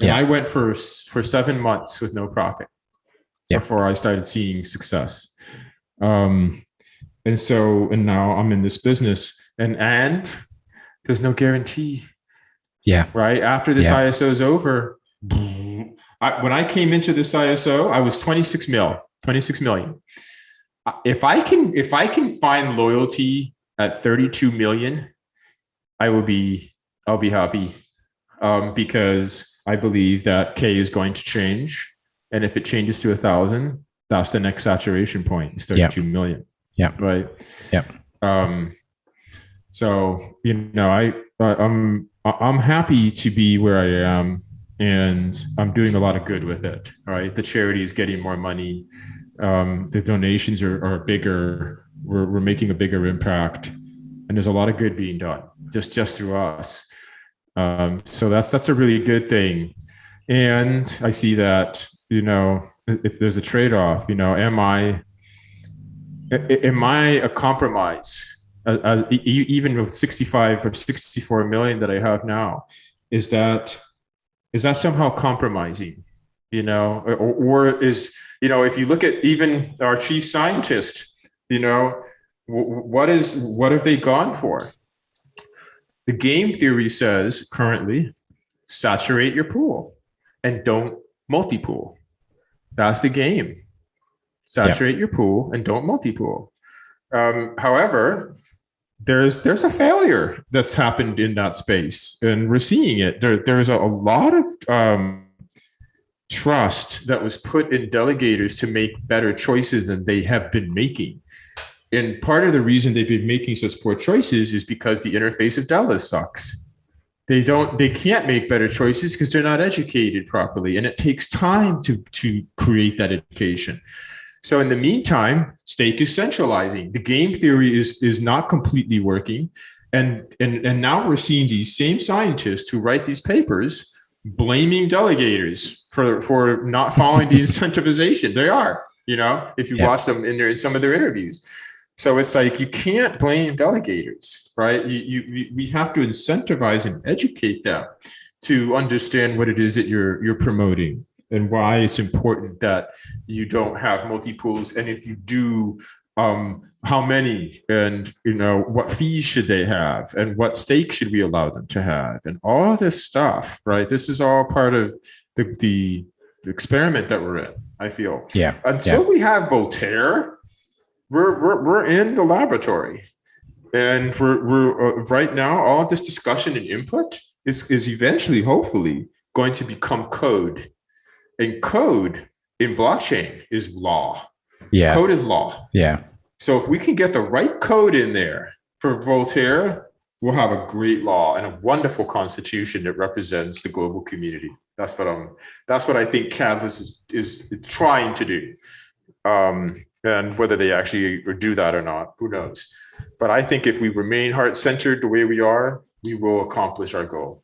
And I went for 7 months with no profit before I started seeing success. And now I'm in this business, and there's no guarantee. Right. After this ISO is over, when I came into this ISO, I was 26 million. If I can find loyalty at 32 million, I'll be happy, because I believe that K is going to change, and if it changes to 1,000, that's the next saturation point. It's 32 million. Right. So you know, I'm happy to be where I am, and I'm doing a lot of good with it. Right. The charity is getting more money. The donations are bigger. We're making a bigger impact, and there's a lot of good being done just through us. So that's a really good thing. And I see that, you know, there's a trade-off. You know, am I a compromise? Even with 65 or 64 million that I have now, is that somehow compromising? You know, or is, you know, if you look at even our chief scientist, you know, what have they gone for? The game theory says currently, saturate your pool. and don't multi-pool. That's the game. Saturate your pool and don't multi-pool. However, there's a failure that's happened in that space, and we're seeing it. There's a lot of trust that was put in delegators to make better choices than they have been making. And part of the reason they've been making such poor choices is because the interface of Dele sucks. They can't make better choices because they're not educated properly, and it takes time to create that education. So in the meantime, stake is centralizing. The game theory is not completely working, and now we're seeing these same scientists who write these papers blaming delegators for not following the incentivization. They are, if you watch them in some of their interviews. So it's like, you can't blame delegators, right? We have to incentivize and educate them to understand what it is that you're promoting and why it's important that you don't have multi-pools. And if you do, how many, and what fees should they have, and what stake should we allow them to have, and all this stuff, right? This is all part of the experiment that we're in, I feel. Yeah. Until we have Voltaire, we're in the laboratory, and we're right now, all of this discussion and input is eventually, hopefully, going to become code, and code in blockchain is law. Yeah. Code is law. Yeah. So if we can get the right code in there for Voltaire, we'll have a great law and a wonderful constitution that represents the global community. That's what I think Catalyst is trying to do. And whether they actually do that or not, who knows? But I think if we remain heart-centered the way we are, we will accomplish our goal.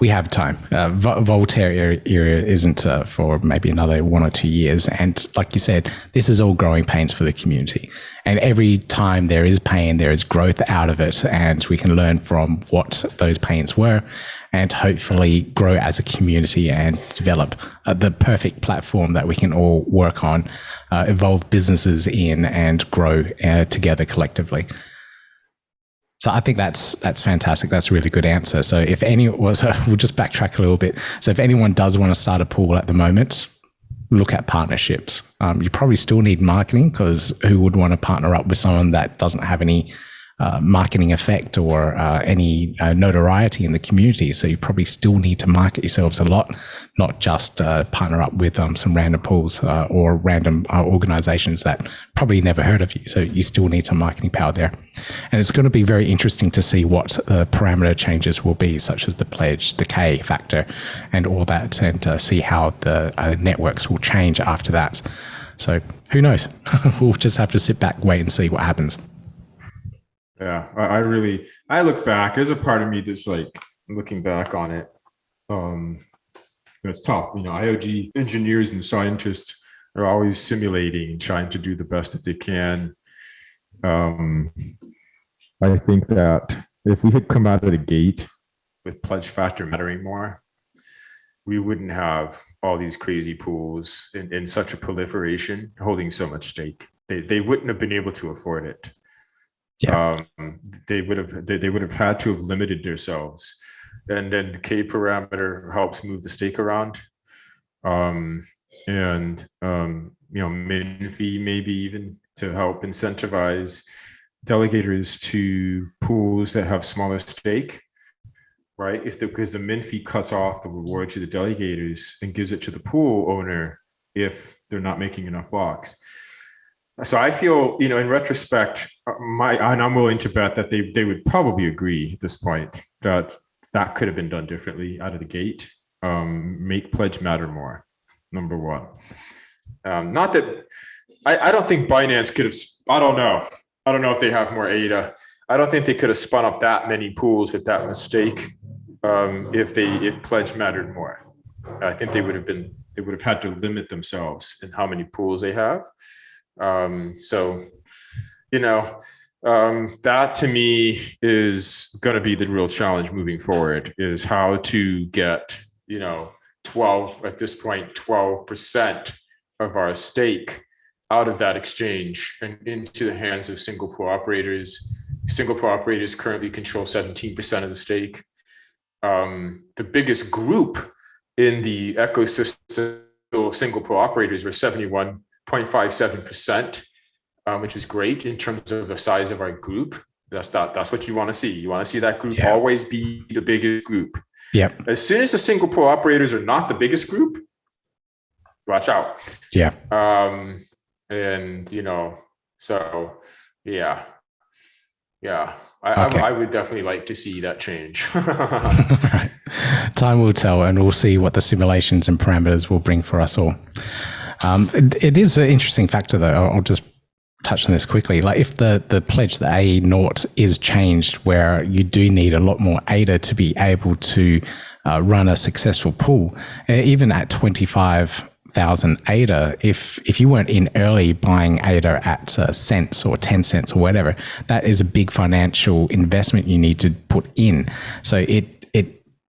We have time. Voltaire era isn't for maybe another 1 or 2 years. And like you said, this is all growing pains for the community. And every time there is pain, there is growth out of it. And we can learn from what those pains were and hopefully grow as a community and develop the perfect platform that we can all work on, evolve businesses in, and grow together collectively. So I think that's fantastic. That's a really good answer. So we'll just backtrack a little bit. So if anyone does want to start a pool at the moment, look at partnerships. You probably still need marketing, because who would want to partner up with someone that doesn't have any marketing effect or any notoriety in the community? So you probably still need to market yourselves a lot, not just partner up with some random pools or random organizations that probably never heard of you. So you still need some marketing power there. And it's going to be very interesting to see what the parameter changes will be, such as the pledge, the K factor, and all that, and see how the networks will change after that. So who knows? We'll just have to sit back, wait and see what happens. Yeah, I look back. There's a part of me that's like looking back on it. It's tough. IoG engineers and scientists are always simulating and trying to do the best that they can. I think that if we had come out of the gate with pledge factor mattering more, we wouldn't have all these crazy pools in such a proliferation holding so much stake. They wouldn't have been able to afford it. Yeah. They would have had to have limited themselves, and then the K parameter helps move the stake around, and min fee maybe even to help incentivize delegators to pools that have smaller stake, right? Because the min fee cuts off the reward to the delegators and gives it to the pool owner if they're not making enough blocks. So I feel, in retrospect, and I'm willing to bet that they would probably agree at this point that could have been done differently out of the gate. Make pledge matter more, number one. Not that I don't think Binance could have. I don't know if they have more ADA. I don't think they could have spun up that many pools with that mistake if pledge mattered more. I think they would have had to limit themselves in how many pools they have. That to me is going to be the real challenge moving forward, is how to get, 12% of our stake out of that exchange and into the hands of single pool operators. Single pool operators currently control 17% of the stake. The biggest group in the ecosystem, single pro operators were 71.57%, which is great in terms of the size of our group. That's what you want to see. You want to see that group always be the biggest group. Yep. As soon as the single pro operators are not the biggest group, watch out. Yeah. And so yeah. I would definitely like to see that change. Right. Time will tell, and we'll see what the simulations and parameters will bring for us all. It is an interesting factor, though. I'll just touch on this quickly. Like, if the pledge, the AE naught, is changed, where you do need a lot more ADA to be able to run a successful pool, even at 25,000 ADA, if you weren't in early buying ADA at cents or 10 cents or whatever, that is a big financial investment you need to put in. So it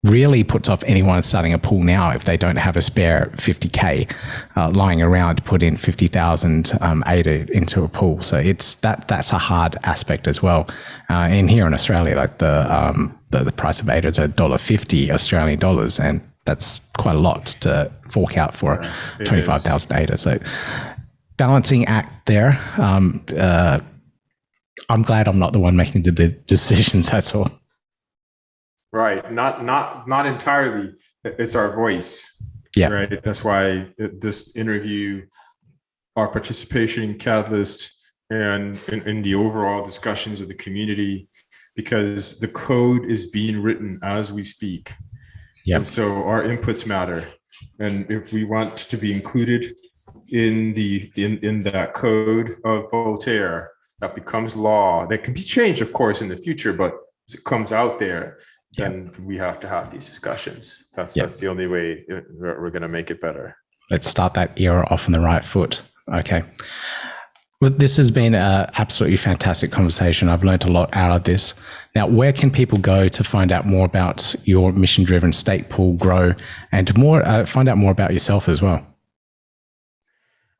really puts off anyone starting a pool now if they don't have a spare 50K lying around to put in 50,000 ADA into a pool. So that's a hard aspect as well. And here in Australia, like the price of ADA is $1.50 Australian dollars, and that's quite a lot to fork out for 25,000 ADA. So balancing act there. I'm glad I'm not the one making the decisions. That's all. Right. Not entirely. It's our voice. Yeah. Right. That's why this interview, our participation in Catalyst, and in the overall discussions of the community, because the code is being written as we speak. Yep. And so our inputs matter. And if we want to be included in that code of Voltaire that becomes law, that can be changed, of course, in the future, but as it comes out there, then we have to have these discussions. That's the only way we're going to make it better. Let's start that era off on the right foot. Okay. Well, this has been an absolutely fantastic conversation. I've learned a lot out of this. Now, where can people go to find out more about your mission-driven stake pool, grow, and to find out more about yourself as well?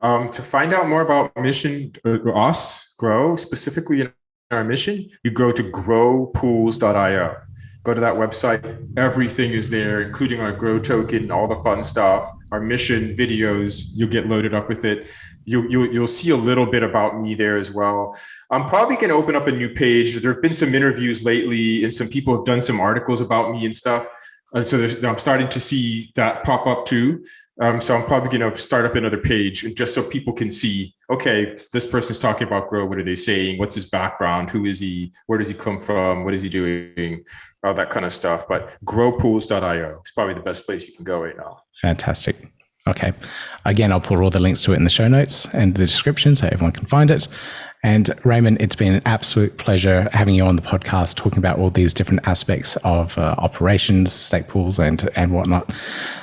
To find out more about mission, us, grow, specifically in our mission, you go to growpools.io. Go to that website. Everything is there, including our grow token, all the fun stuff, our mission videos. You'll get loaded up with it. You'll see a little bit about me there as well. I'm probably going to open up a new page. There have been some interviews lately, and some people have done some articles about me and stuff. And so I'm starting to see that pop up too. So I'm probably going to start up another page, and just so people can see, okay, this person's talking about Grow. What are they saying? What's his background? Who is he? Where does he come from? What is he doing? All that kind of stuff. But growpools.io is probably the best place you can go right now. Fantastic. Okay. Again, I'll put all the links to it in the show notes and the description so everyone can find it. And Raymond, it's been an absolute pleasure having you on the podcast, talking about all these different aspects of operations, stake pools, and whatnot.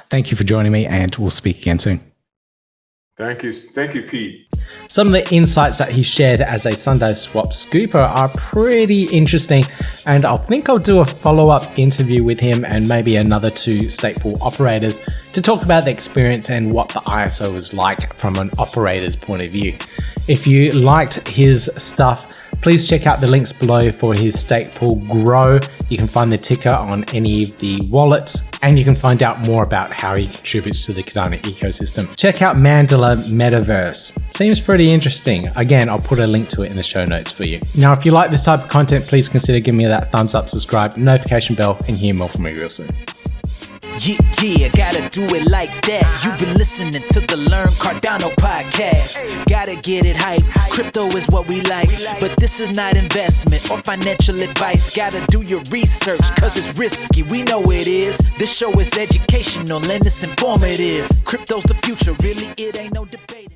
Thank you for joining me, and we'll speak again soon. Thank you, Pete. Some of the insights that he shared as a SundaeSwap Scooper are pretty interesting, and I think I'll do a follow-up interview with him and maybe another 2 stake pool operators to talk about the experience and what the ISO was like from an operator's point of view. If you liked his stuff, please check out the links below for his stake pool Grow. You can find the ticker on any of the wallets, and you can find out more about how he contributes to the Cardano ecosystem. Check out Mandala Metaverse. Seems pretty interesting. Again, I'll put a link to it in the show notes for you. Now, if you like this type of content, please consider giving me that thumbs up, subscribe, notification bell, and hear more from me real soon. Yeah, gotta do it like that. You've been listening to the Learn Cardano podcast. Gotta get it hype. Crypto is what we like, but this is not investment or financial advice. Gotta do your research, cause it's risky. We know it is. This show is educational and it's informative. Crypto's the future, really, it ain't no debating.